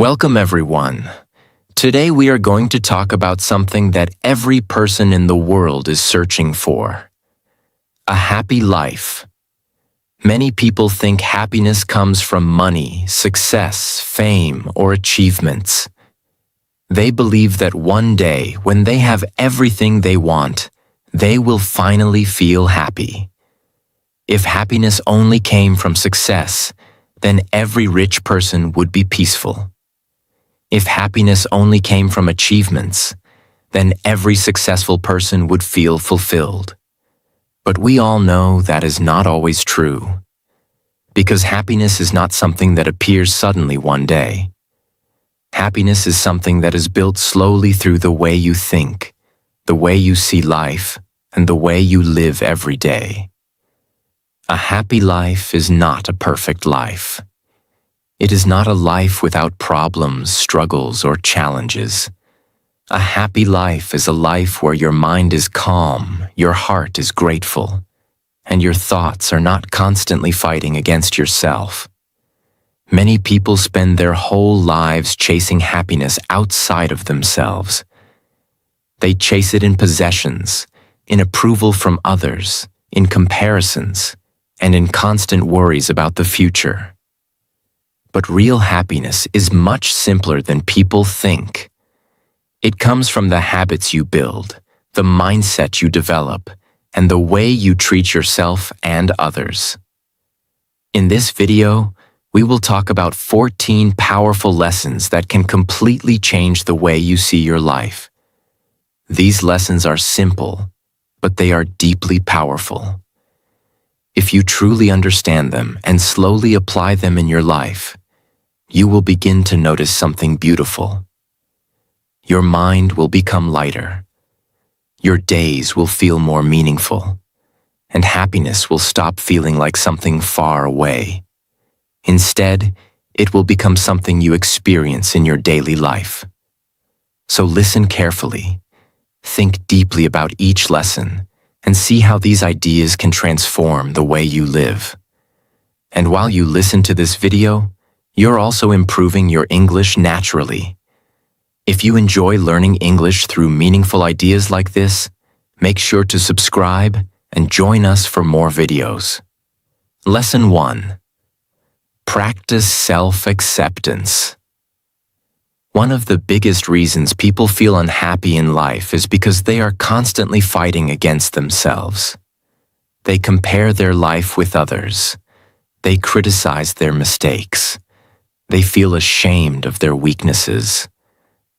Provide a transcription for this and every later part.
Welcome everyone. Today we are going to talk about something that every person in the world is searching for. A happy life. Many people think happiness comes from money, success, fame, or achievements. They believe that one day, when they have everything they want, they will finally feel happy. If happiness only came from success, then every rich person would be peaceful. If happiness only came from achievements, then every successful person would feel fulfilled. But we all know that is not always true. Because happiness is not something that appears suddenly one day. Happiness is something that is built slowly through the way you think, the way you see life, and the way you live every day. A happy life is not a perfect life. It is not a life without problems, struggles, or challenges. A happy life is a life where your mind is calm, your heart is grateful, and your thoughts are not constantly fighting against yourself. Many people spend their whole lives chasing happiness outside of themselves. They chase it in possessions, in approval from others, in comparisons, and in constant worries about the future. But real happiness is much simpler than people think. It comes from the habits you build, the mindset you develop, and the way you treat yourself and others. In this video, we will talk about 14 powerful lessons that can completely change the way you see your life. These lessons are simple, but they are deeply powerful. If you truly understand them and slowly apply them in your life, you will begin to notice something beautiful. Your mind will become lighter. Your days will feel more meaningful, and happiness will stop feeling like something far away. Instead, it will become something you experience in your daily life. So listen carefully, think deeply about each lesson, and see how these ideas can transform the way you live. And while you listen to this video, you're also improving your English naturally. If you enjoy learning English through meaningful ideas like this, make sure to subscribe and join us for more videos. Lesson 1. Practice self-acceptance. One of the biggest reasons people feel unhappy in life is because they are constantly fighting against themselves. They compare their life with others. They criticize their mistakes. They feel ashamed of their weaknesses.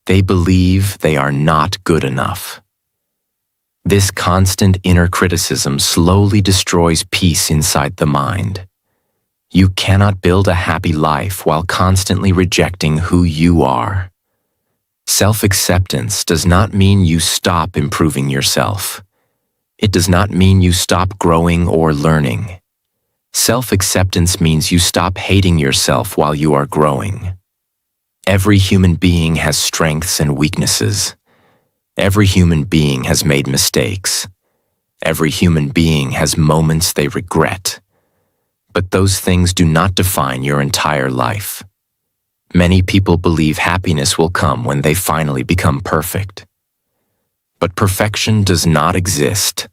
They believe they are not good enough. This constant inner criticism slowly destroys peace inside the mind. You cannot build a happy life while constantly rejecting who you are. Self-acceptance does not mean you stop improving yourself. It does not mean you stop growing or learning. Self-acceptance means you stop hating yourself while you are growing. Every human being has strengths and weaknesses. Every human being has made mistakes. Every human being has moments they regret. But those things do not define your entire life. Many people believe happiness will come when they finally become perfect. But perfection does not exist.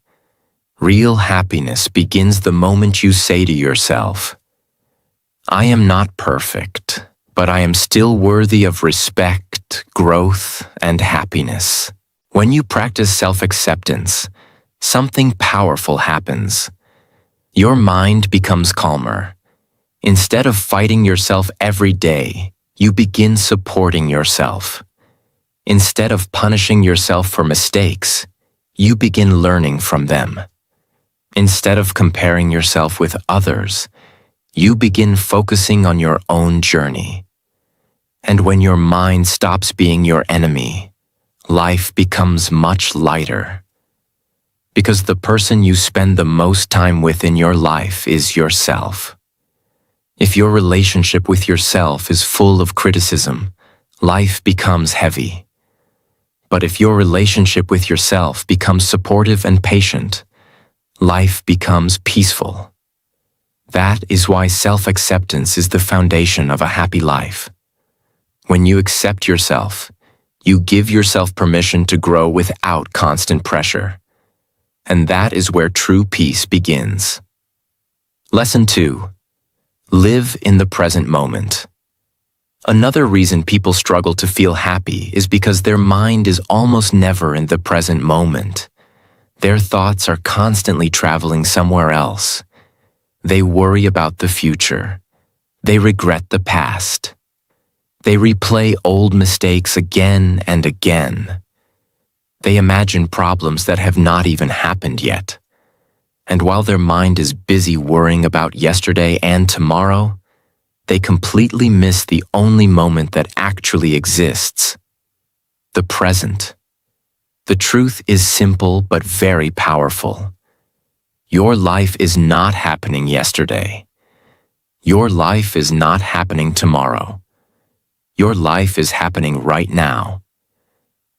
Real happiness begins the moment you say to yourself, "I am not perfect, but I am still worthy of respect, growth, and happiness." When you practice self-acceptance, something powerful happens. Your mind becomes calmer. Instead of fighting yourself every day, you begin supporting yourself. Instead of punishing yourself for mistakes, you begin learning from them. Instead of comparing yourself with others, you begin focusing on your own journey. And when your mind stops being your enemy, life becomes much lighter. Because the person you spend the most time with in your life is yourself. If your relationship with yourself is full of criticism, life becomes heavy. But if your relationship with yourself becomes supportive and patient, life becomes peaceful. That is why self-acceptance is the foundation of a happy life. When you accept yourself, you give yourself permission to grow without constant pressure. And that is where true peace begins. Lesson 2. Live in the present moment. Another reason people struggle to feel happy is because their mind is almost never in the present moment. Their thoughts are constantly traveling somewhere else. They worry about the future. They regret the past. They replay old mistakes again and again. They imagine problems that have not even happened yet. And while their mind is busy worrying about yesterday and tomorrow, they completely miss the only moment that actually exists: the present. The truth is simple but very powerful. Your life is not happening yesterday. Your life is not happening tomorrow. Your life is happening right now.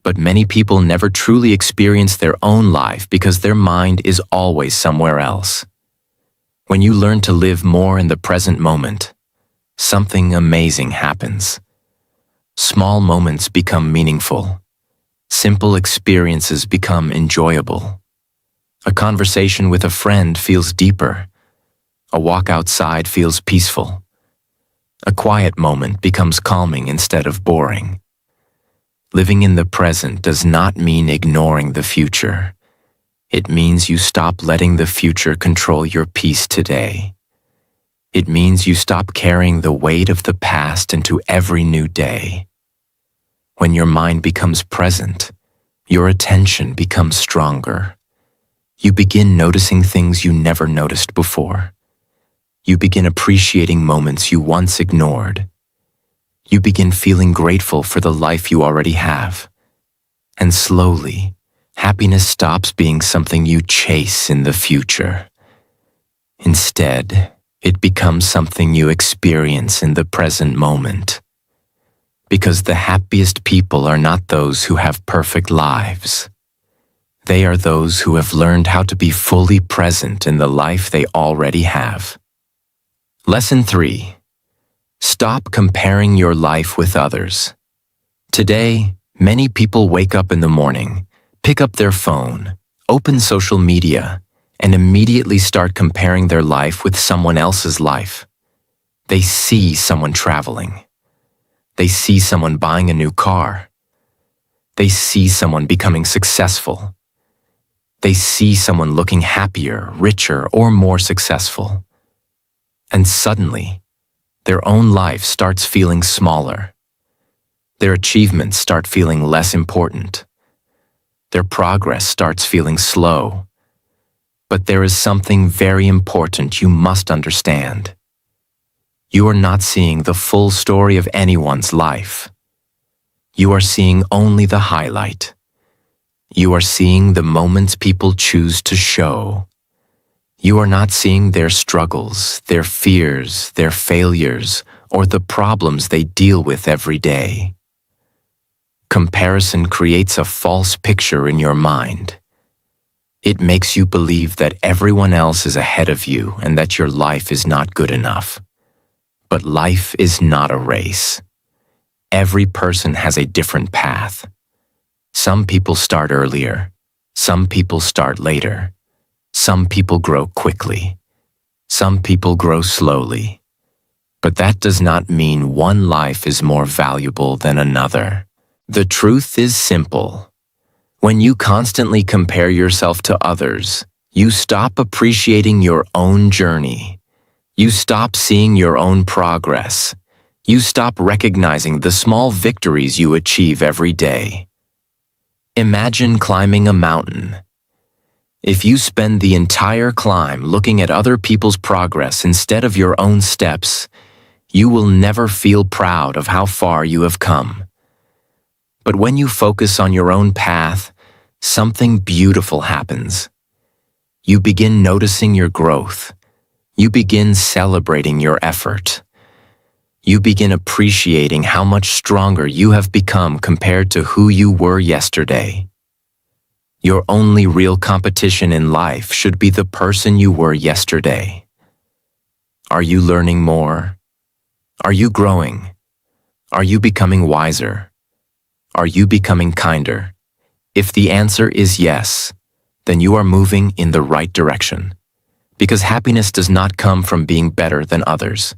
But many people never truly experience their own life because their mind is always somewhere else. When you learn to live more in the present moment, something amazing happens. Small moments become meaningful. Simple experiences become enjoyable. A conversation with a friend feels deeper. A walk outside feels peaceful. A quiet moment becomes calming instead of boring. Living in the present does not mean ignoring the future. It means you stop letting the future control your peace today. It means you stop carrying the weight of the past into every new day. When your mind becomes present, your attention becomes stronger. You begin noticing things you never noticed before. You begin appreciating moments you once ignored. You begin feeling grateful for the life you already have. And slowly, happiness stops being something you chase in the future. Instead, it becomes something you experience in the present moment. Because the happiest people are not those who have perfect lives. They are those who have learned how to be fully present in the life they already have. Lesson 3. Stop comparing your life with others. Today, many people wake up in the morning, pick up their phone, open social media, and immediately start comparing their life with someone else's life. They see someone traveling. They see someone buying a new car. They see someone becoming successful. They see someone looking happier, richer, or more successful. And suddenly, their own life starts feeling smaller. Their achievements start feeling less important. Their progress starts feeling slow. But there is something very important you must understand. You are not seeing the full story of anyone's life. You are seeing only the highlight. You are seeing the moments people choose to show. You are not seeing their struggles, their fears, their failures, or the problems they deal with every day. Comparison creates a false picture in your mind. It makes you believe that everyone else is ahead of you and that your life is not good enough. But life is not a race. Every person has a different path. Some people start earlier. Some people start later. Some people grow quickly. Some people grow slowly. But that does not mean one life is more valuable than another. The truth is simple. When you constantly compare yourself to others, you stop appreciating your own journey. You stop seeing your own progress. You stop recognizing the small victories you achieve every day. Imagine climbing a mountain. If you spend the entire climb looking at other people's progress instead of your own steps, you will never feel proud of how far you have come. But when you focus on your own path, something beautiful happens. You begin noticing your growth. You begin celebrating your effort. You begin appreciating how much stronger you have become compared to who you were yesterday. Your only real competition in life should be the person you were yesterday. Are you learning more? Are you growing? Are you becoming wiser? Are you becoming kinder? If the answer is yes, then you are moving in the right direction. Because happiness does not come from being better than others.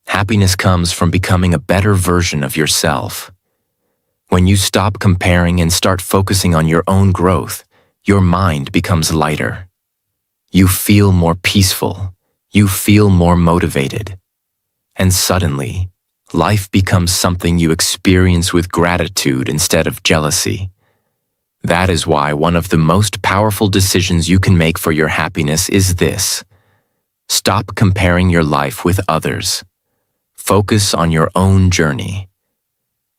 Happiness comes from becoming a better version of yourself. When you stop comparing and start focusing on your own growth, your mind becomes lighter. You feel more peaceful. You feel more motivated. And suddenly, life becomes something you experience with gratitude instead of jealousy. That is why one of the most powerful decisions you can make for your happiness is this. Stop comparing your life with others. Focus on your own journey.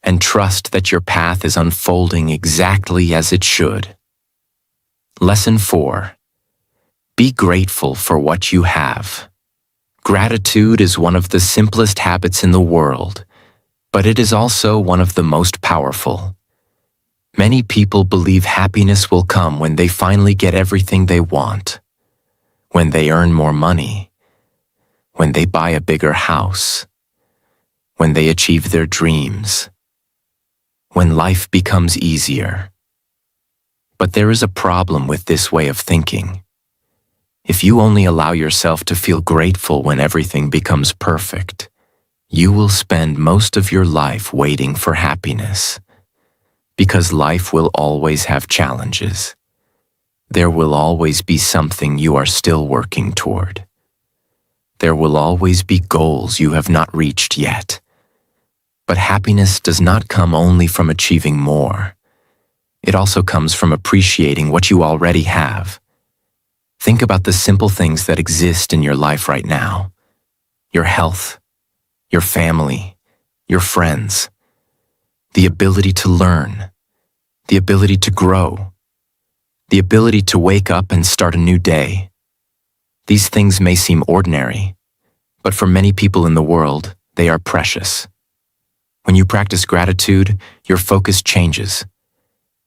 And trust that your path is unfolding exactly as it should. Lesson 4. Be grateful for what you have. Gratitude is one of the simplest habits in the world, but it is also one of the most powerful. Many people believe happiness will come when they finally get everything they want, when they earn more money, when they buy a bigger house, when they achieve their dreams, when life becomes easier. But there is a problem with this way of thinking. If you only allow yourself to feel grateful when everything becomes perfect, you will spend most of your life waiting for happiness. Because life will always have challenges. There will always be something you are still working toward. There will always be goals you have not reached yet. But happiness does not come only from achieving more. It also comes from appreciating what you already have. Think about the simple things that exist in your life right now. Your health, your family, your friends, the ability to learn, the ability to grow, the ability to wake up and start a new day. These things may seem ordinary, but for many people in the world, they are precious. When you practice gratitude, your focus changes.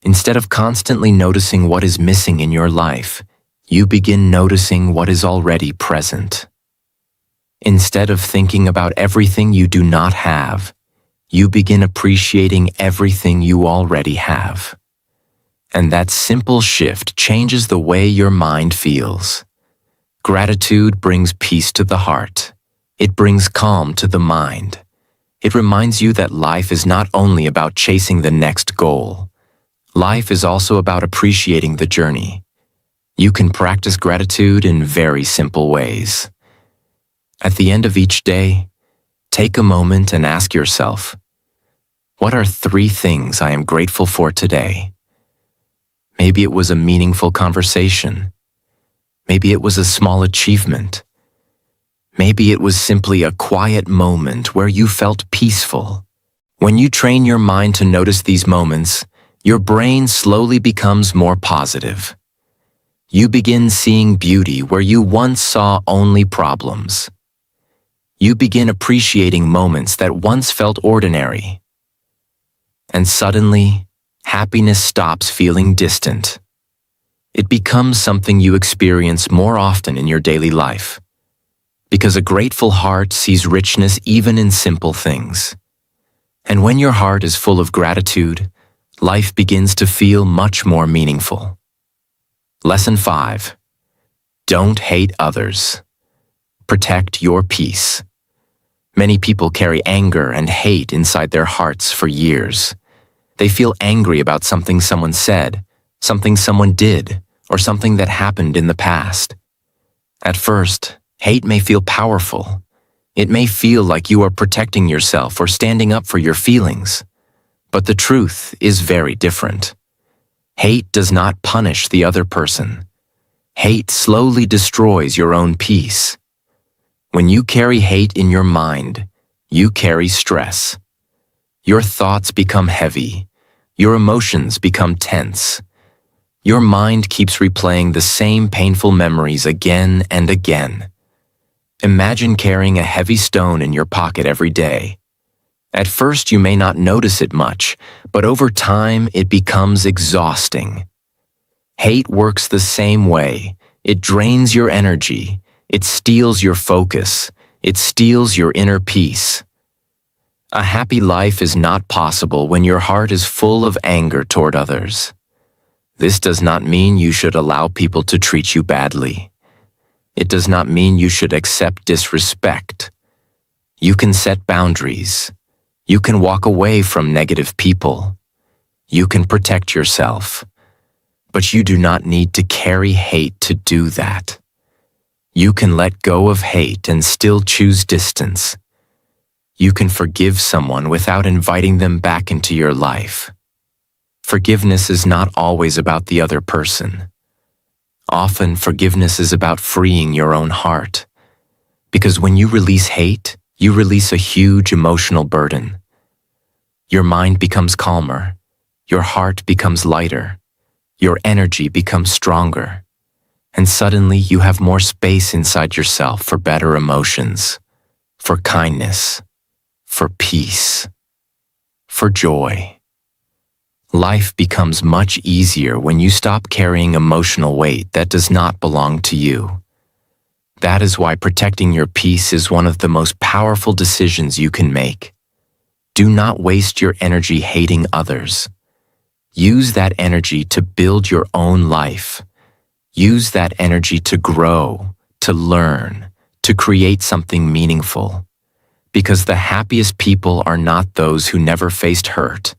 Instead of constantly noticing what is missing in your life, you begin noticing what is already present. Instead of thinking about everything you do not have, you begin appreciating everything you already have. And that simple shift changes the way your mind feels. Gratitude brings peace to the heart. It brings calm to the mind. It reminds you that life is not only about chasing the next goal. Life is also about appreciating the journey. You can practice gratitude in very simple ways. At the end of each day, take a moment and ask yourself, what are 3 things I am grateful for today? Maybe it was a meaningful conversation. Maybe it was a small achievement. Maybe it was simply a quiet moment where you felt peaceful. When you train your mind to notice these moments, your brain slowly becomes more positive. You begin seeing beauty where you once saw only problems. You begin appreciating moments that once felt ordinary. And suddenly, happiness stops feeling distant. It becomes something you experience more often in your daily life. Because a grateful heart sees richness even in simple things. And when your heart is full of gratitude, life begins to feel much more meaningful. Lesson 5. Don't hate others. Protect your peace. Many people carry anger and hate inside their hearts for years. They feel angry about something someone said, something someone did, or something that happened in the past. At first, hate may feel powerful. It may feel like you are protecting yourself or standing up for your feelings. But the truth is very different. Hate does not punish the other person. Hate slowly destroys your own peace. When you carry hate in your mind, you carry stress. Your thoughts become heavy. Your emotions become tense. Your mind keeps replaying the same painful memories again and again. Imagine carrying a heavy stone in your pocket every day. At first, you may not notice it much, but over time, it becomes exhausting. Hate works the same way. It drains your energy. It steals your focus. It steals your inner peace. A happy life is not possible when your heart is full of anger toward others. This does not mean you should allow people to treat you badly. It does not mean you should accept disrespect. You can set boundaries. You can walk away from negative people. You can protect yourself. But you do not need to carry hate to do that. You can let go of hate and still choose distance. You can forgive someone without inviting them back into your life. Forgiveness is not always about the other person. Often, forgiveness is about freeing your own heart. Because when you release hate, you release a huge emotional burden. Your mind becomes calmer. Your heart becomes lighter. Your energy becomes stronger. And suddenly you have more space inside yourself for better emotions, for kindness, for peace, for joy. Life becomes much easier when you stop carrying emotional weight that does not belong to you. That is why protecting your peace is one of the most powerful decisions you can make. Do not waste your energy hating others. Use that energy to build your own life. Use that energy to grow, to learn, to create something meaningful. Because the happiest people are not those who never faced hurt.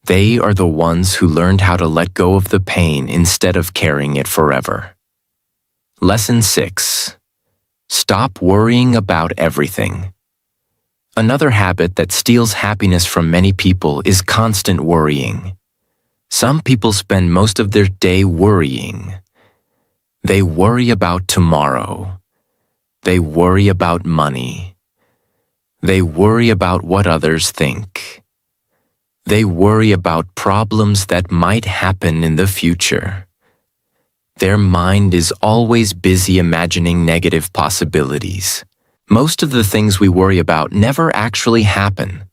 They are the ones who learned how to let go of the pain instead of carrying it forever. Lesson 6. Stop worrying about everything. Another habit that steals happiness from many people is constant worrying. Some people spend most of their day worrying. They worry about tomorrow. They worry about money. They worry about what others think. They worry about problems that might happen in the future. Their mind is always busy imagining negative possibilities. Most of the things we worry about never actually happen.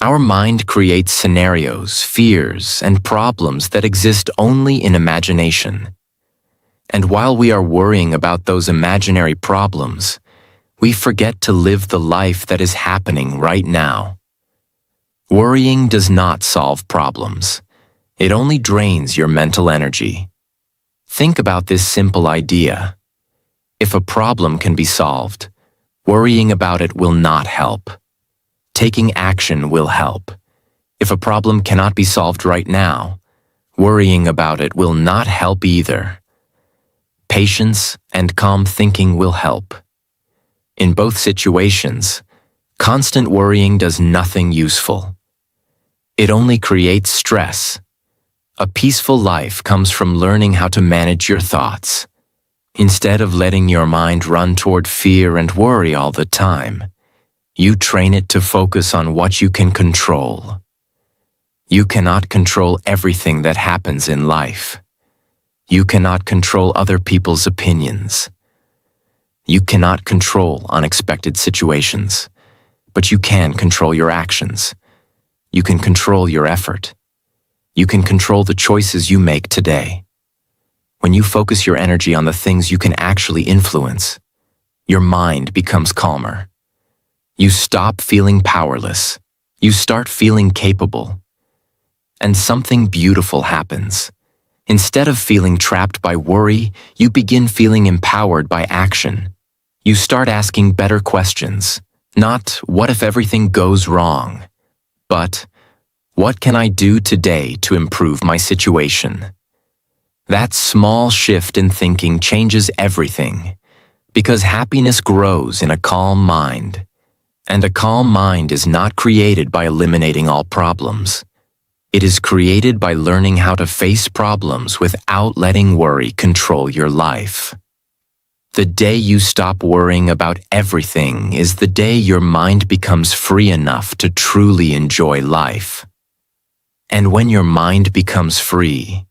Our mind creates scenarios, fears, and problems that exist only in imagination. And while we are worrying about those imaginary problems, we forget to live the life that is happening right now. Worrying does not solve problems. It only drains your mental energy. Think about this simple idea. If a problem can be solved, worrying about it will not help. Taking action will help. If a problem cannot be solved right now, worrying about it will not help either. Patience and calm thinking will help. In both situations, constant worrying does nothing useful. It only creates stress. A peaceful life comes from learning how to manage your thoughts. Instead of letting your mind run toward fear and worry all the time, you train it to focus on what you can control. You cannot control everything that happens in life. You cannot control other people's opinions. You cannot control unexpected situations, but you can control your actions. You can control your effort. You can control the choices you make today. When you focus your energy on the things you can actually influence, your mind becomes calmer. You stop feeling powerless. You start feeling capable. And something beautiful happens. Instead of feeling trapped by worry, you begin feeling empowered by action. You start asking better questions. Not, what if everything goes wrong? But, what can I do today to improve my situation? That small shift in thinking changes everything, because happiness grows in a calm mind. And a calm mind is not created by eliminating all problems. It is created by learning how to face problems without letting worry control your life. The day you stop worrying about everything is the day your mind becomes free enough to truly enjoy life. And when your mind becomes free,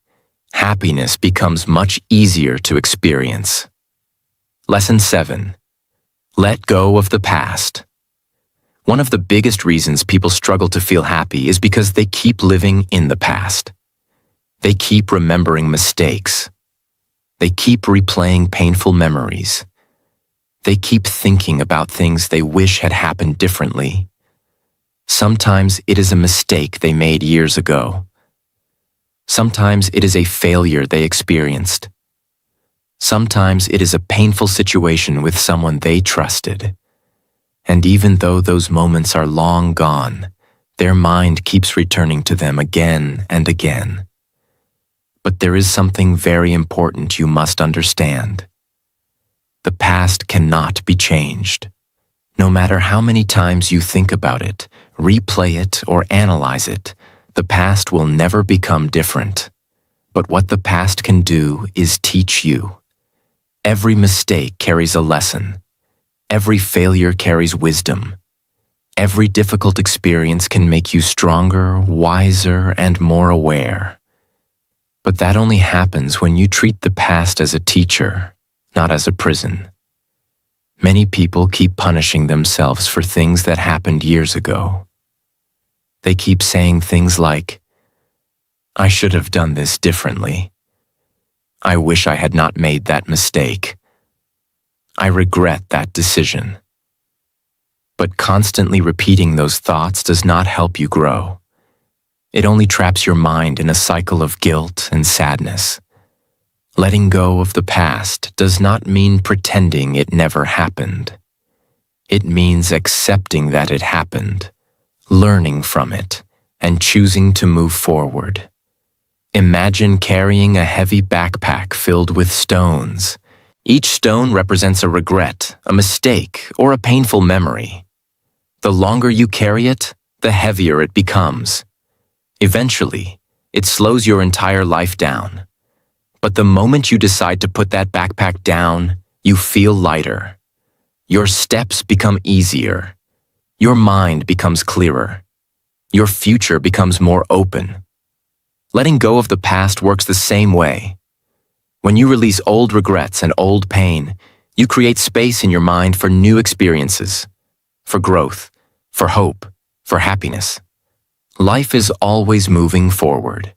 happiness becomes much easier to experience. Lesson 7. Let go of the past. One of the biggest reasons people struggle to feel happy is because they keep living in the past. They keep remembering mistakes. They keep replaying painful memories. They keep thinking about things they wish had happened differently. Sometimes it is a mistake they made years ago. Sometimes it is a failure they experienced. Sometimes it is a painful situation with someone they trusted. And even though those moments are long gone, their mind keeps returning to them again and again. But there is something very important you must understand. The past cannot be changed. No matter how many times you think about it, replay it, or analyze it, the past will never become different. But what the past can do is teach you. Every mistake carries a lesson. Every failure carries wisdom. Every difficult experience can make you stronger, wiser, and more aware. But that only happens when you treat the past as a teacher, not as a prison. Many people keep punishing themselves for things that happened years ago. They keep saying things like, "I should have done this differently. I wish I had not made that mistake. I regret that decision." But constantly repeating those thoughts does not help you grow. It only traps your mind in a cycle of guilt and sadness. Letting go of the past does not mean pretending it never happened. It means accepting that it happened, learning from it, and choosing to move forward. Imagine carrying a heavy backpack filled with stones. Each stone represents a regret, a mistake, or a painful memory. The longer you carry it, the heavier it becomes. Eventually, it slows your entire life down. But the moment you decide to put that backpack down, you feel lighter. Your steps become easier. Your mind becomes clearer. Your future becomes more open. Letting go of the past works the same way. When you release old regrets and old pain, you create space in your mind for new experiences, for growth, for hope, for happiness. Life is always moving forward.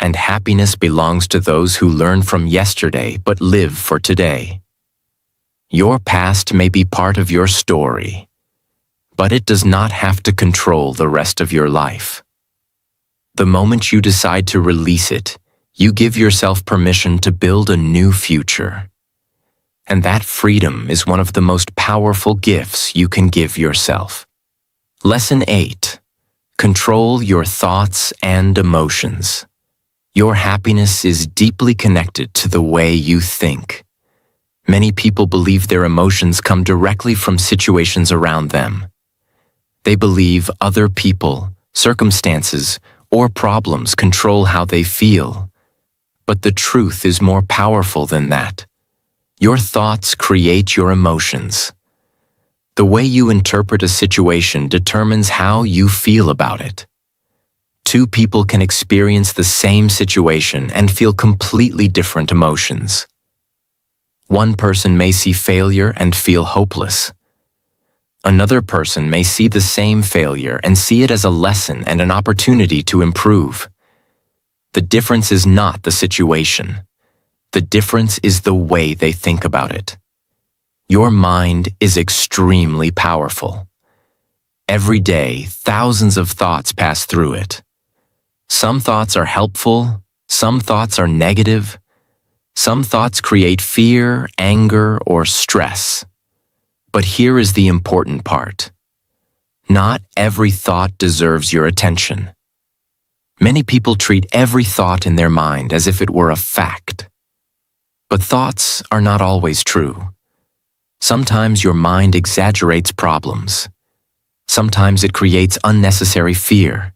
And happiness belongs to those who learn from yesterday but live for today. Your past may be part of your story, but it does not have to control the rest of your life. The moment you decide to release it, you give yourself permission to build a new future. And that freedom is one of the most powerful gifts you can give yourself. Lesson 8. Control your thoughts and emotions. Your happiness is deeply connected to the way you think. Many people believe their emotions come directly from situations around them. They believe other people, circumstances, or problems control how they feel. But the truth is more powerful than that. Your thoughts create your emotions. The way you interpret a situation determines how you feel about it. Two people can experience the same situation and feel completely different emotions. One person may see failure and feel hopeless. Another person may see the same failure and see it as a lesson and an opportunity to improve. The difference is not the situation. The difference is the way they think about it. Your mind is extremely powerful. Every day, thousands of thoughts pass through it. Some thoughts are helpful, some thoughts are negative, some thoughts create fear, anger, or stress. But here is the important part. Not every thought deserves your attention. Many people treat every thought in their mind as if it were a fact. But thoughts are not always true. Sometimes your mind exaggerates problems. Sometimes it creates unnecessary fear.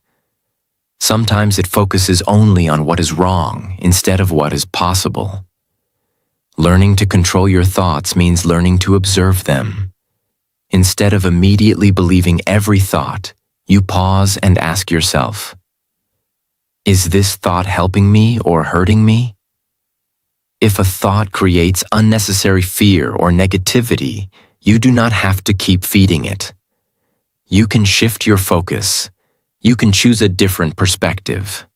Sometimes it focuses only on what is wrong instead of what is possible. Learning to control your thoughts means learning to observe them. Instead of immediately believing every thought, you pause and ask yourself, is this thought helping me or hurting me? If a thought creates unnecessary fear or negativity, you do not have to keep feeding it. You can shift your focus. You can choose a different perspective.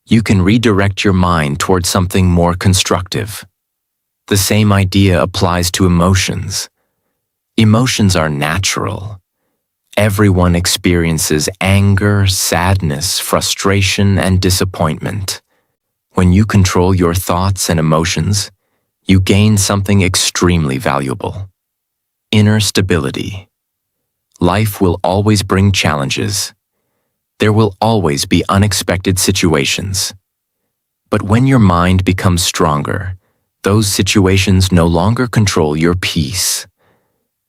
You can redirect your mind towards something more constructive. The same idea applies to emotions. Emotions are natural. Everyone experiences anger, sadness, frustration, and disappointment. When you control your thoughts and emotions, you gain something extremely valuable: inner stability. Life will always bring challenges. There will always be unexpected situations. But when your mind becomes stronger, those situations no longer control your peace.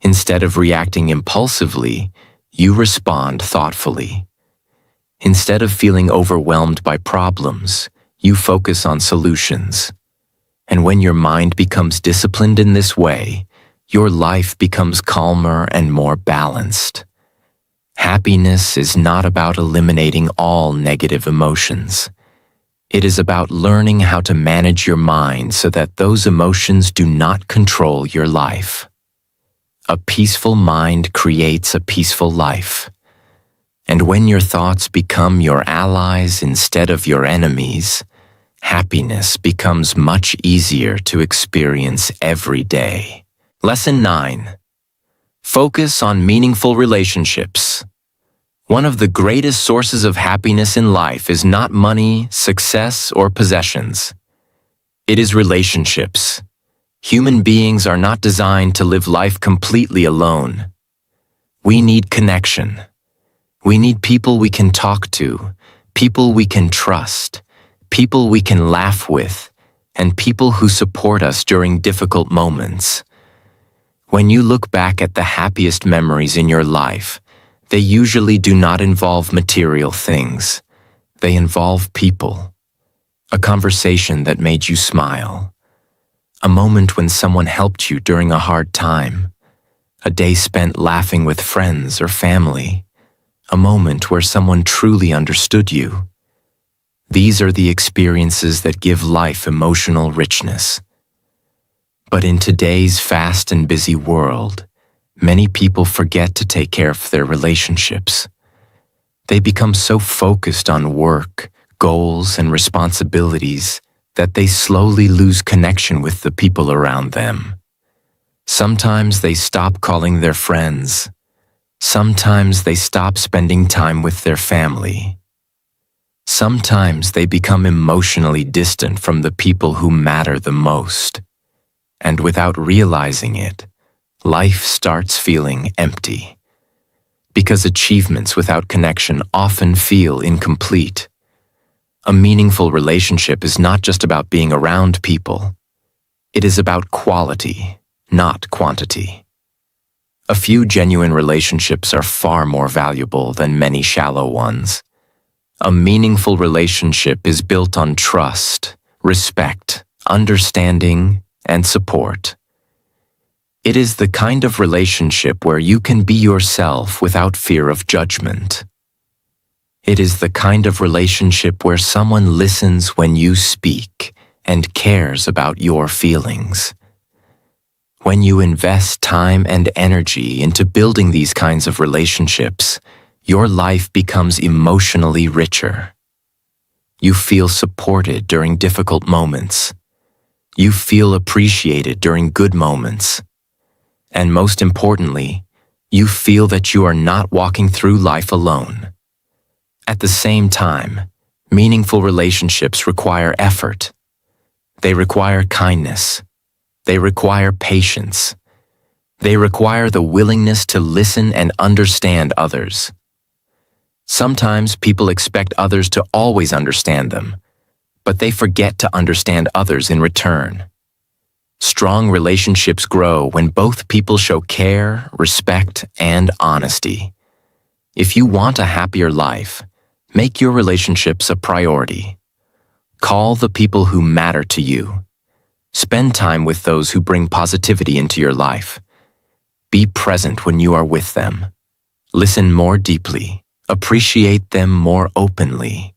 Instead of reacting impulsively, you respond thoughtfully. Instead of feeling overwhelmed by problems, you focus on solutions. And when your mind becomes disciplined in this way, your life becomes calmer and more balanced. Happiness is not about eliminating all negative emotions. It is about learning how to manage your mind so that those emotions do not control your life. A peaceful mind creates a peaceful life. And when your thoughts become your allies instead of your enemies, happiness becomes much easier to experience every day. Lesson 9. Focus on meaningful relationships. One of the greatest sources of happiness in life is not money, success, or possessions. It is relationships. Human beings are not designed to live life completely alone. We need connection. We need people we can talk to, people we can trust, people we can laugh with, and people who support us during difficult moments. When you look back at the happiest memories in your life, they usually do not involve material things. They involve people. A conversation that made you smile. A moment when someone helped you during a hard time. A day spent laughing with friends or family. A moment where someone truly understood you. These are the experiences that give life emotional richness. But in today's fast and busy world, many people forget to take care of their relationships. They become so focused on work, goals, and responsibilities that they slowly lose connection with the people around them. Sometimes they stop calling their friends. Sometimes they stop spending time with their family. Sometimes they become emotionally distant from the people who matter the most. And without realizing it, life starts feeling empty. Because achievements without connection often feel incomplete. A meaningful relationship is not just about being around people. It is about quality, not quantity. A few genuine relationships are far more valuable than many shallow ones. A meaningful relationship is built on trust, respect, understanding, and support. It is the kind of relationship where you can be yourself without fear of judgment. It is the kind of relationship where someone listens when you speak and cares about your feelings. When you invest time and energy into building these kinds of relationships, your life becomes emotionally richer. You feel supported during difficult moments. You feel appreciated during good moments. And most importantly, you feel that you are not walking through life alone. At the same time, meaningful relationships require effort. They require kindness. They require patience. They require the willingness to listen and understand others. Sometimes people expect others to always understand them, but they forget to understand others in return. Strong relationships grow when both people show care, respect, and honesty. If you want a happier life, make your relationships a priority. Call the people who matter to you. Spend time with those who bring positivity into your life. Be present when you are with them. Listen more deeply. Appreciate them more openly.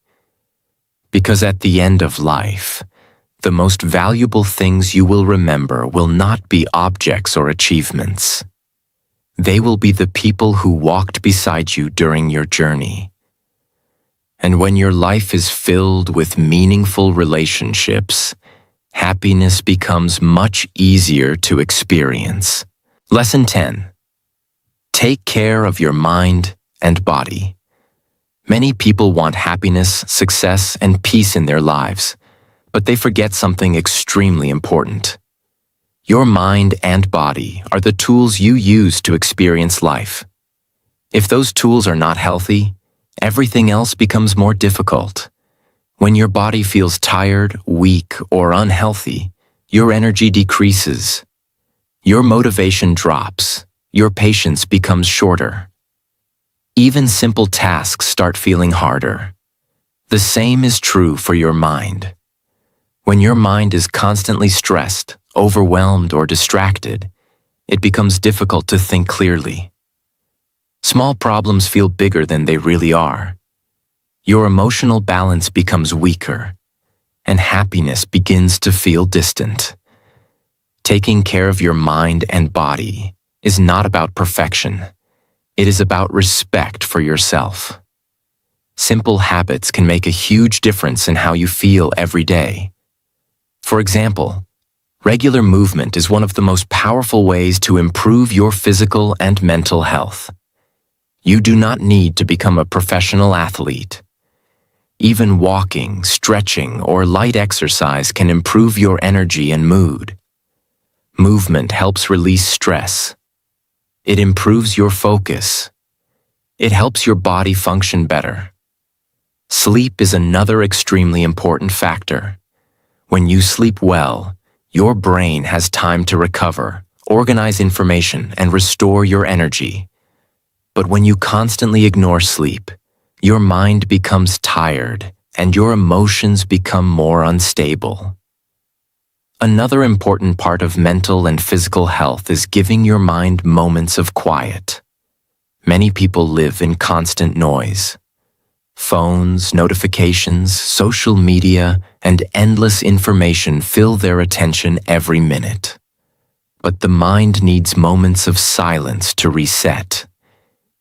Because at the end of life, the most valuable things you will remember will not be objects or achievements. They will be the people who walked beside you during your journey. And when your life is filled with meaningful relationships, happiness becomes much easier to experience. Lesson 10. Take care of your mind and body. Many people want happiness, success, and peace in their lives, but they forget something extremely important. Your mind and body are the tools you use to experience life. If those tools are not healthy, everything else becomes more difficult. When your body feels tired, weak, or unhealthy, your energy decreases. Your motivation drops. Your patience becomes shorter. Even simple tasks start feeling harder. The same is true for your mind. When your mind is constantly stressed, overwhelmed, or distracted, it becomes difficult to think clearly. Small problems feel bigger than they really are. Your emotional balance becomes weaker, and happiness begins to feel distant. Taking care of your mind and body is not about perfection. It is about respect for yourself. Simple habits can make a huge difference in how you feel every day. For example, regular movement is one of the most powerful ways to improve your physical and mental health. You do not need to become a professional athlete. Even walking, stretching, or light exercise can improve your energy and mood. Movement helps release stress. It improves your focus. It helps your body function better. Sleep is another extremely important factor. When you sleep well, your brain has time to recover, organize information, and restore your energy. But when you constantly ignore sleep, your mind becomes tired and your emotions become more unstable. Another important part of mental and physical health is giving your mind moments of quiet. Many people live in constant noise. Phones, notifications, social media, and endless information fill their attention every minute. But the mind needs moments of silence to reset.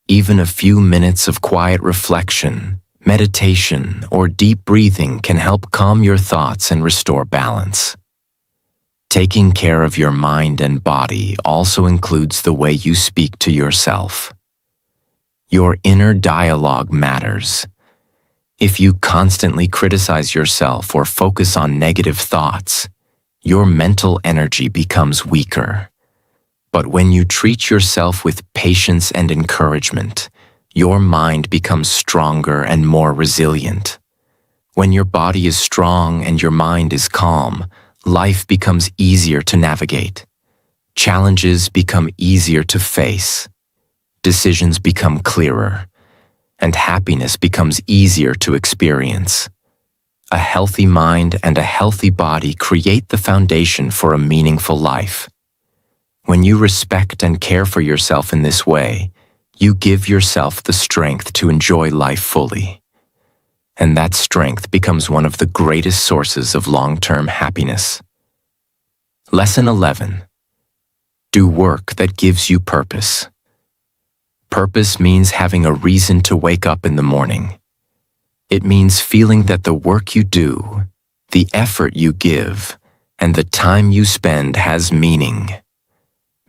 Even a few minutes of quiet reflection, meditation, or deep breathing can help calm your thoughts and restore balance. Taking care of your mind and body also includes the way you speak to yourself. Your inner dialogue matters. If you constantly criticize yourself or focus on negative thoughts, your mental energy becomes weaker. But when you treat yourself with patience and encouragement, your mind becomes stronger and more resilient. When your body is strong and your mind is calm, life becomes easier to navigate. Challenges become easier to face. Decisions become clearer, and happiness becomes easier to experience. A healthy mind and a healthy body create the foundation for a meaningful life. When you respect and care for yourself in this way, you give yourself the strength to enjoy life fully. And that strength becomes one of the greatest sources of long-term happiness. Lesson 11. Do work that gives you purpose. Purpose means having a reason to wake up in the morning. It means feeling that the work you do, the effort you give, and the time you spend has meaning.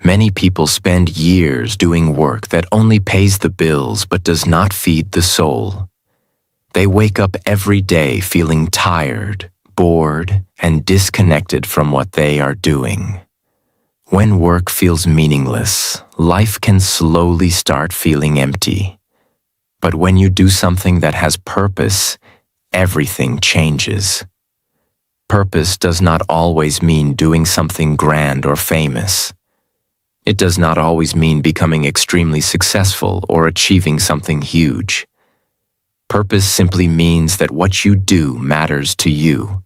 Many people spend years doing work that only pays the bills but does not feed the soul. They wake up every day feeling tired, bored, and disconnected from what they are doing. When work feels meaningless, life can slowly start feeling empty. But when you do something that has purpose, everything changes. Purpose does not always mean doing something grand or famous. It does not always mean becoming extremely successful or achieving something huge. Purpose simply means that what you do matters to you.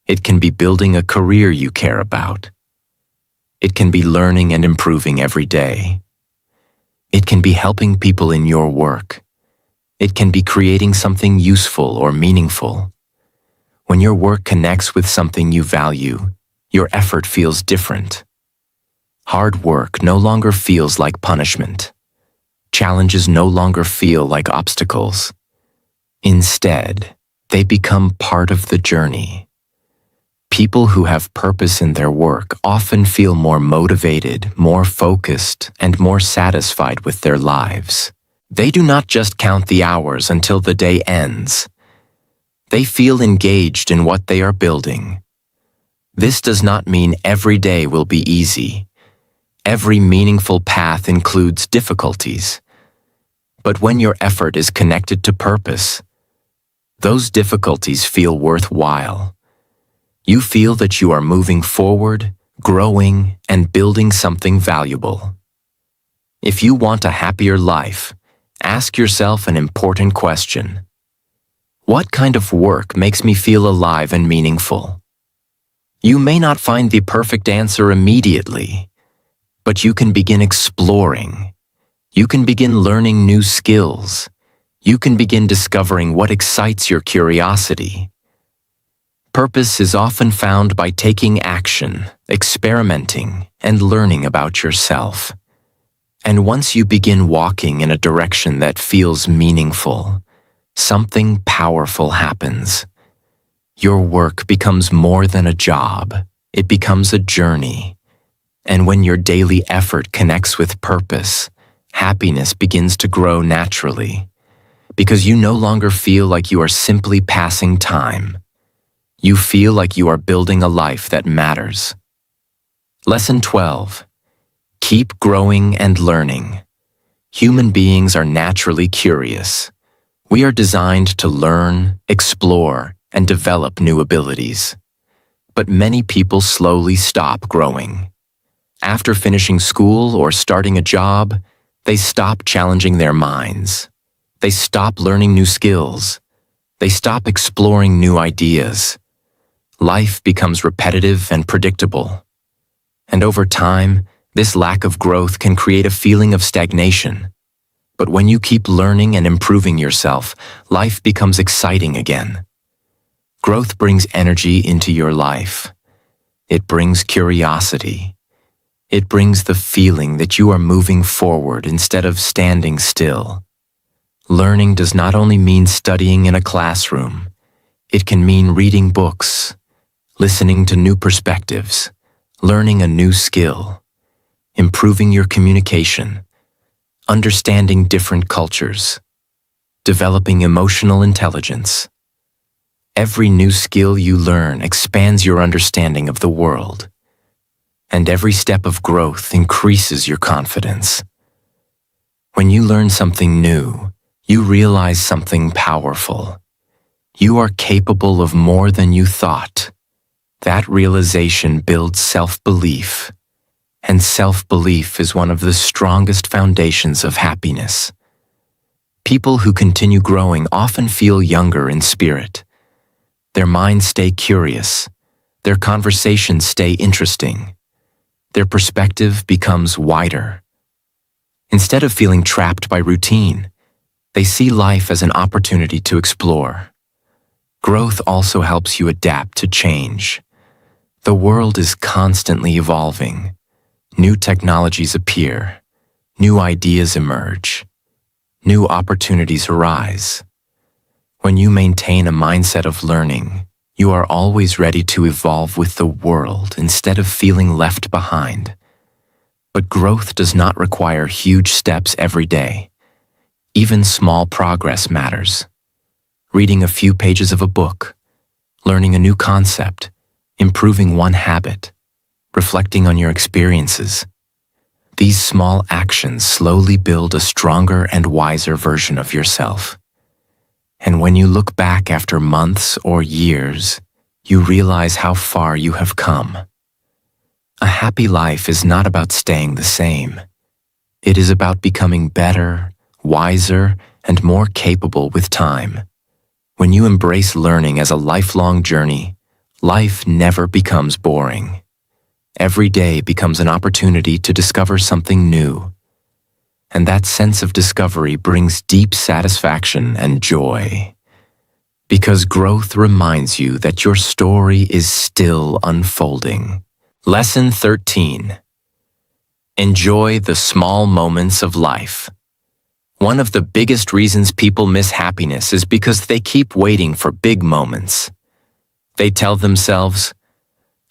It can be building a career you care about. It can be learning and improving every day. It can be helping people in your work. It can be creating something useful or meaningful. When your work connects with something you value, your effort feels different. Hard work no longer feels like punishment. Challenges no longer feel like obstacles. Instead, they become part of the journey. People who have purpose in their work often feel more motivated, more focused, and more satisfied with their lives. They do not just count the hours until the day ends. They feel engaged in what they are building. This does not mean every day will be easy. Every meaningful path includes difficulties. But when your effort is connected to purpose, those difficulties feel worthwhile. You feel that you are moving forward, growing, and building something valuable. If you want a happier life, ask yourself an important question. What kind of work makes me feel alive and meaningful? You may not find the perfect answer immediately, but you can begin exploring. You can begin learning new skills. You can begin discovering what excites your curiosity. Purpose is often found by taking action, experimenting, and learning about yourself. And once you begin walking in a direction that feels meaningful, something powerful happens. Your work becomes more than a job. It becomes a journey. And when your daily effort connects with purpose, happiness begins to grow naturally. Because you no longer feel like you are simply passing time. You feel like you are building a life that matters. Lesson 12. Keep growing and learning. Human beings are naturally curious. We are designed to learn, explore, and develop new abilities. But many people slowly stop growing. After finishing school or starting a job, they stop challenging their minds. They stop learning new skills. They stop exploring new ideas. Life becomes repetitive and predictable. And over time, this lack of growth can create a feeling of stagnation. But when you keep learning and improving yourself, life becomes exciting again. Growth brings energy into your life. It brings curiosity. It brings the feeling that you are moving forward instead of standing still. Learning does not only mean studying in a classroom. It can mean reading books, listening to new perspectives, learning a new skill, improving your communication, understanding different cultures, developing emotional intelligence. Every new skill you learn expands your understanding of the world, and every step of growth increases your confidence. When you learn something new, you realize something powerful. You are capable of more than you thought. That realization builds self-belief, and self-belief is one of the strongest foundations of happiness. People who continue growing often feel younger in spirit. Their minds stay curious. Their conversations stay interesting. Their perspective becomes wider. Instead of feeling trapped by routine, they see life as an opportunity to explore. Growth also helps you adapt to change. The world is constantly evolving. New technologies appear. New ideas emerge. New opportunities arise. When you maintain a mindset of learning, you are always ready to evolve with the world instead of feeling left behind. But growth does not require huge steps every day. Even small progress matters. Reading a few pages of a book, learning a new concept, improving one habit, reflecting on your experiences. These small actions slowly build a stronger and wiser version of yourself. And when you look back after months or years, you realize how far you have come. A happy life is not about staying the same. It is about becoming better, wiser, and more capable with time. When you embrace learning as a lifelong journey, life never becomes boring. Every day becomes an opportunity to discover something new. And that sense of discovery brings deep satisfaction and joy. Because growth reminds you that your story is still unfolding. Lesson 13. Enjoy the small moments of life. One of the biggest reasons people miss happiness is because they keep waiting for big moments. They tell themselves,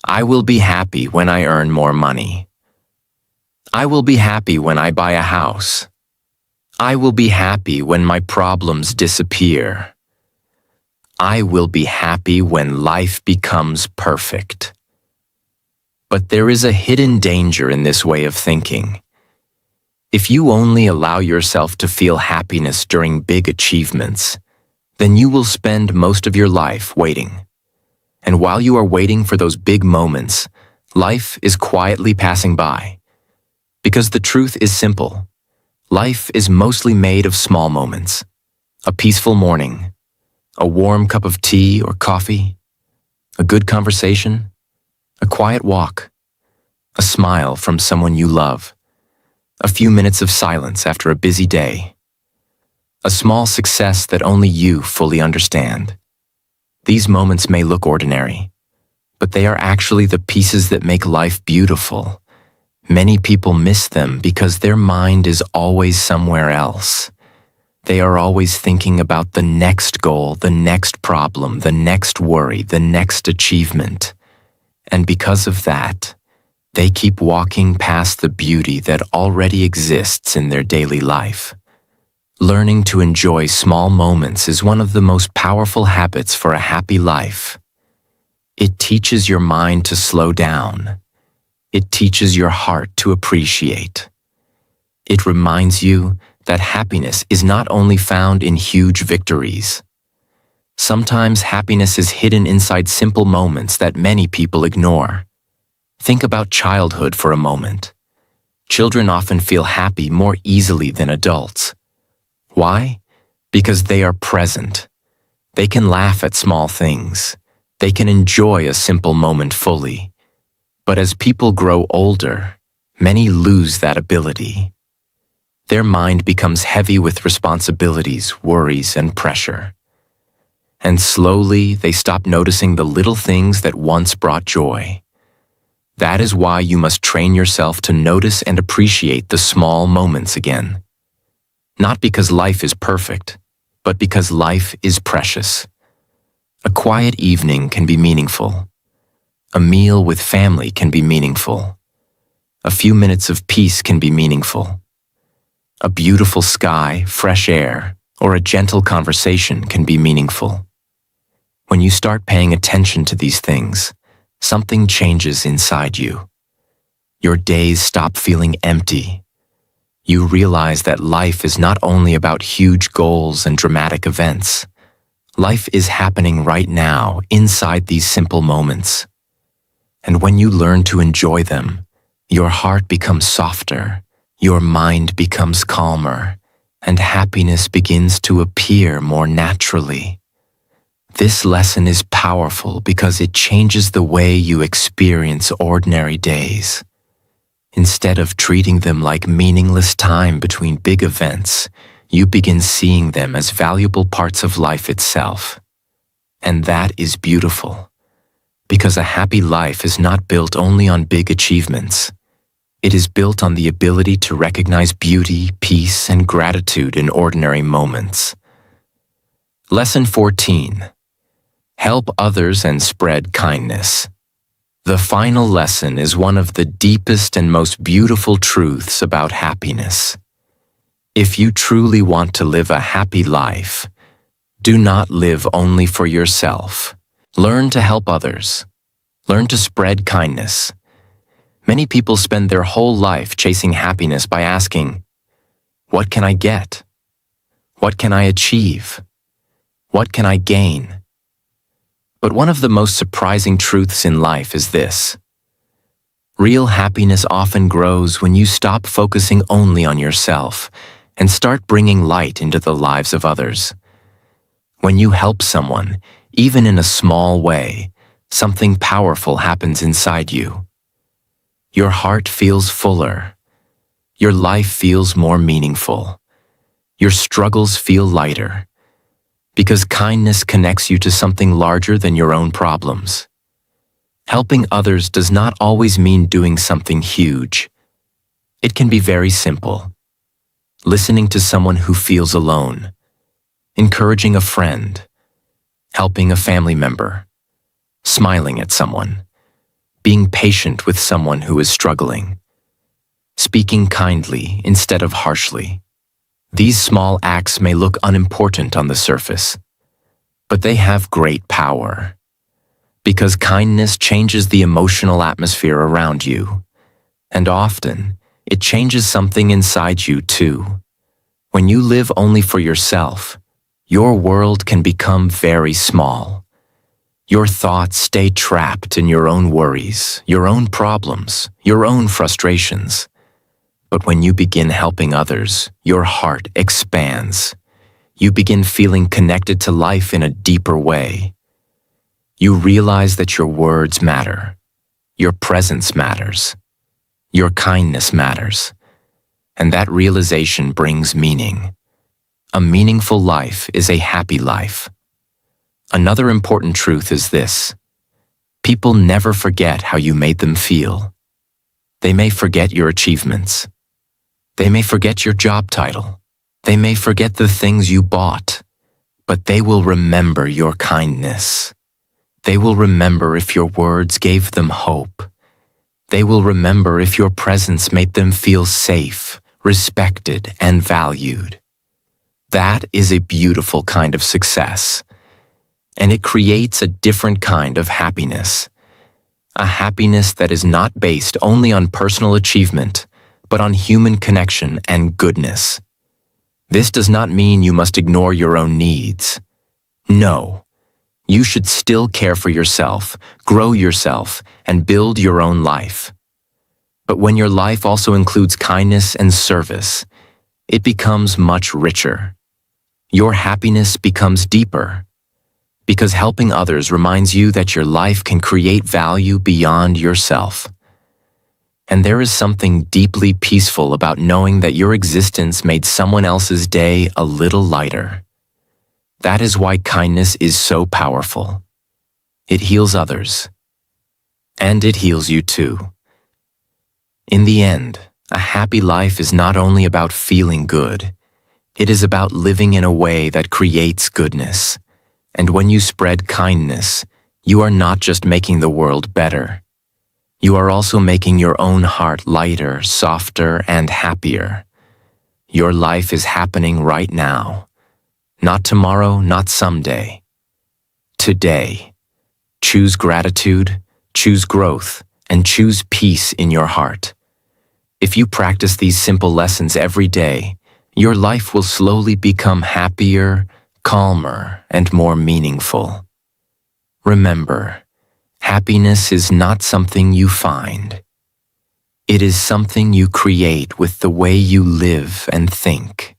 I will be happy when I earn more money. I will be happy when I buy a house. I will be happy when my problems disappear. I will be happy when life becomes perfect. But there is a hidden danger in this way of thinking. If you only allow yourself to feel happiness during big achievements, then you will spend most of your life waiting. And while you are waiting for those big moments, life is quietly passing by. Because the truth is simple. Life is mostly made of small moments. A peaceful morning, a warm cup of tea or coffee, a good conversation, a quiet walk, a smile from someone you love, a few minutes of silence after a busy day, a small success that only you fully understand. These moments may look ordinary, but they are actually the pieces that make life beautiful. Many people miss them because their mind is always somewhere else. They are always thinking about the next goal, the next problem, the next worry, the next achievement. And because of that, they keep walking past the beauty that already exists in their daily life. Learning to enjoy small moments is one of the most powerful habits for a happy life. It teaches your mind to slow down. It teaches your heart to appreciate. It reminds you that happiness is not only found in huge victories. Sometimes happiness is hidden inside simple moments that many people ignore. Think about childhood for a moment. Children often feel happy more easily than adults. Why? Because they are present. They can laugh at small things. They can enjoy a simple moment fully. But as people grow older, many lose that ability. Their mind becomes heavy with responsibilities, worries, and pressure. And slowly, they stop noticing the little things that once brought joy. That is why you must train yourself to notice and appreciate the small moments again. Not because life is perfect, but because life is precious. A quiet evening can be meaningful. A meal with family can be meaningful. A few minutes of peace can be meaningful. A beautiful sky, fresh air, or a gentle conversation can be meaningful. When you start paying attention to these things, something changes inside you. Your days stop feeling empty. You realize that life is not only about huge goals and dramatic events. Life is happening right now inside these simple moments. And when you learn to enjoy them, your heart becomes softer, your mind becomes calmer, and happiness begins to appear more naturally. This lesson is powerful because it changes the way you experience ordinary days. Instead of treating them like meaningless time between big events, you begin seeing them as valuable parts of life itself. And that is beautiful, because a happy life is not built only on big achievements. It is built on the ability to recognize beauty, peace, and gratitude in ordinary moments. Lesson 14. Help others and spread kindness. The final lesson is one of the deepest and most beautiful truths about happiness. If you truly want to live a happy life, do not live only for yourself. Learn to help others. Learn to spread kindness. Many people spend their whole life chasing happiness by asking, "What can I get? What can I achieve? What can I gain?" But one of the most surprising truths in life is this. Real happiness often grows when you stop focusing only on yourself and start bringing light into the lives of others. When you help someone, even in a small way, something powerful happens inside you. Your heart feels fuller. Your life feels more meaningful. Your struggles feel lighter. Because kindness connects you to something larger than your own problems. Helping others does not always mean doing something huge. It can be very simple. Listening to someone who feels alone, encouraging a friend, helping a family member, smiling at someone, being patient with someone who is struggling, speaking kindly instead of harshly. These small acts may look unimportant on the surface, but they have great power, because kindness changes the emotional atmosphere around you, and often it changes something inside you too. When you live only for yourself, your world can become very small. Your thoughts stay trapped in your own worries, your own problems, your own frustrations. But when you begin helping others, your heart expands. You begin feeling connected to life in a deeper way. You realize that your words matter, your presence matters, your kindness matters, and that realization brings meaning. A meaningful life is a happy life. Another important truth is this: people never forget how you made them feel. They may forget your achievements. They may forget your job title. They may forget the things you bought, but they will remember your kindness. They will remember if your words gave them hope. They will remember if your presence made them feel safe, respected, and valued. That is a beautiful kind of success, and it creates a different kind of happiness. A happiness that is not based only on personal achievement, but on human connection and goodness. This does not mean you must ignore your own needs. No, you should still care for yourself, grow yourself, and build your own life. But when your life also includes kindness and service, it becomes much richer. Your happiness becomes deeper, because helping others reminds you that your life can create value beyond yourself. And there is something deeply peaceful about knowing that your existence made someone else's day a little lighter. That is why kindness is so powerful. It heals others, and it heals you too. In the end, a happy life is not only about feeling good, it is about living in a way that creates goodness. And when you spread kindness, you are not just making the world better. You are also making your own heart lighter, softer, and happier. Your life is happening right now. Not tomorrow, not someday. Today. Choose gratitude, choose growth, and choose peace in your heart. If you practice these simple lessons every day, your life will slowly become happier, calmer, and more meaningful. Remember, happiness is not something you find. It is something you create with the way you live and think.